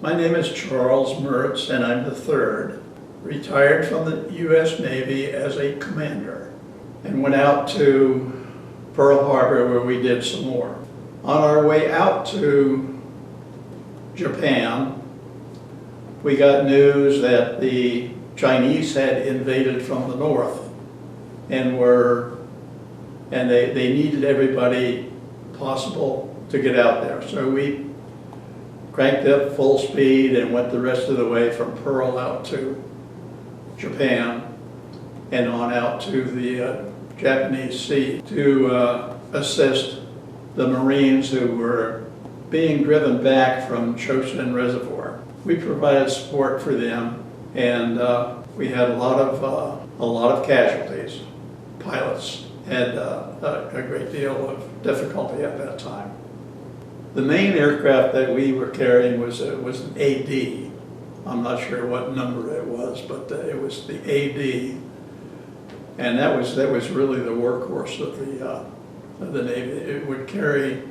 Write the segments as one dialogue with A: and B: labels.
A: My name is Charles Mertz, and I'm the third. Retired from the U.S. Navy as a commander and went out to Pearl Harbor where we did some more. On our way out to Japan, we got news that the Chinese had invaded from the north and they needed everybody possible to get out there. So we cranked up full speed and went the rest of the way from Pearl out to Japan and on out to the Japanese Sea to assist the Marines who were being driven back from Chosin Reservoir. We provided support for them, and we had a lot of casualties. Pilots had a great deal of difficulty at that time. The main aircraft that we were carrying was an AD. I'm not sure what number it was, but it was the AD, and that was really the workhorse of the Navy. It would carry.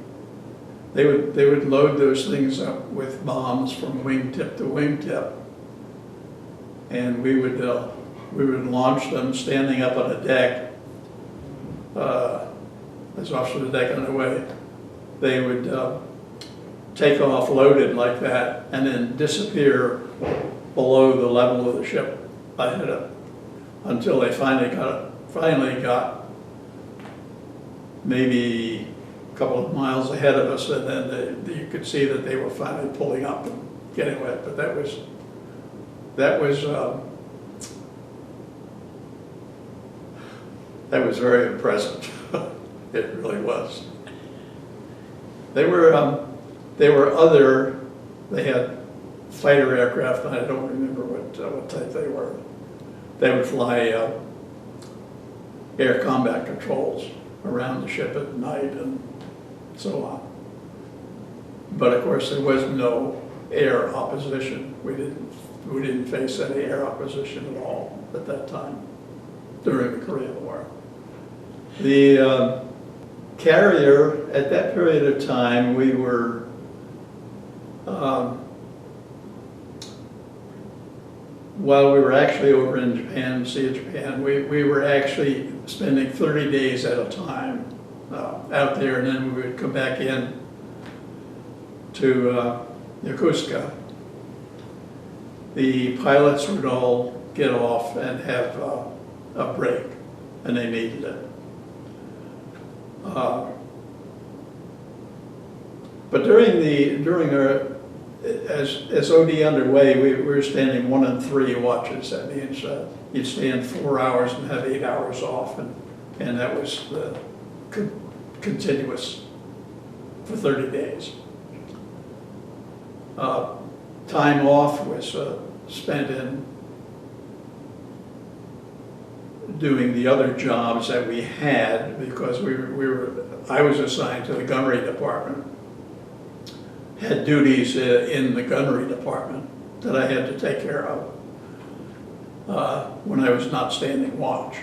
A: They would load those things up with bombs from wingtip to wingtip, and we would launch them standing up on a deck. As off to the deck on the way, they would take off loaded like that and then disappear below the level of the ship ahead of until they finally got maybe a couple of miles ahead of us, and then you could see that they were finally pulling up and getting wet. But that was very impressive. It really was. They had fighter aircraft, and I don't remember what type they were. They would fly air combat controls around the ship at night and so on. But of course there was no air opposition. We didn't face any air opposition at all at that time during the Korean War. The carrier, at that period of time, we were while we were actually over in Japan, Sea of Japan, we were actually spending 30 days at a time out there, and then we would come back in to Yokosuka. The pilots would all get off and have a break, and they needed it. But during our as OD underway, we were standing 1 and 3 watches. That means you'd stand 4 hours and have 8 hours off, and that was continuous for 30 days. Time off was spent in doing the other jobs that we had, because I was assigned to the gunnery department, had duties in the gunnery department that I had to take care of when I was not standing watch.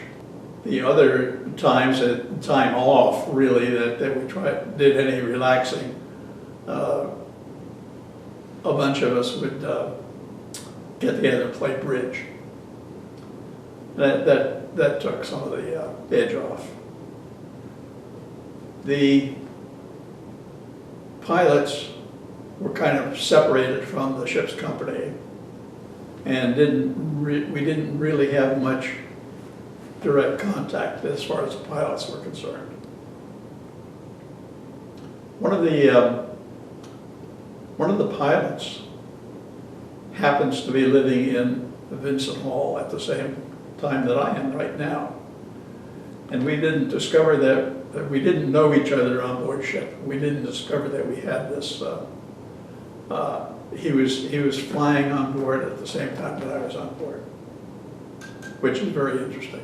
A: The other times, time off really, that we did any relaxing, a bunch of us would get together and play bridge. That took some of the edge off. The pilots were kind of separated from the ship's company, and we didn't really have much direct contact as far as the pilots were concerned. One of the pilots happens to be living in Vincent Hall at the same time that I am right now, and we didn't discover that we didn't know each other on board ship. We didn't discover that we had this. He was flying on board at the same time that I was on board, which is very interesting.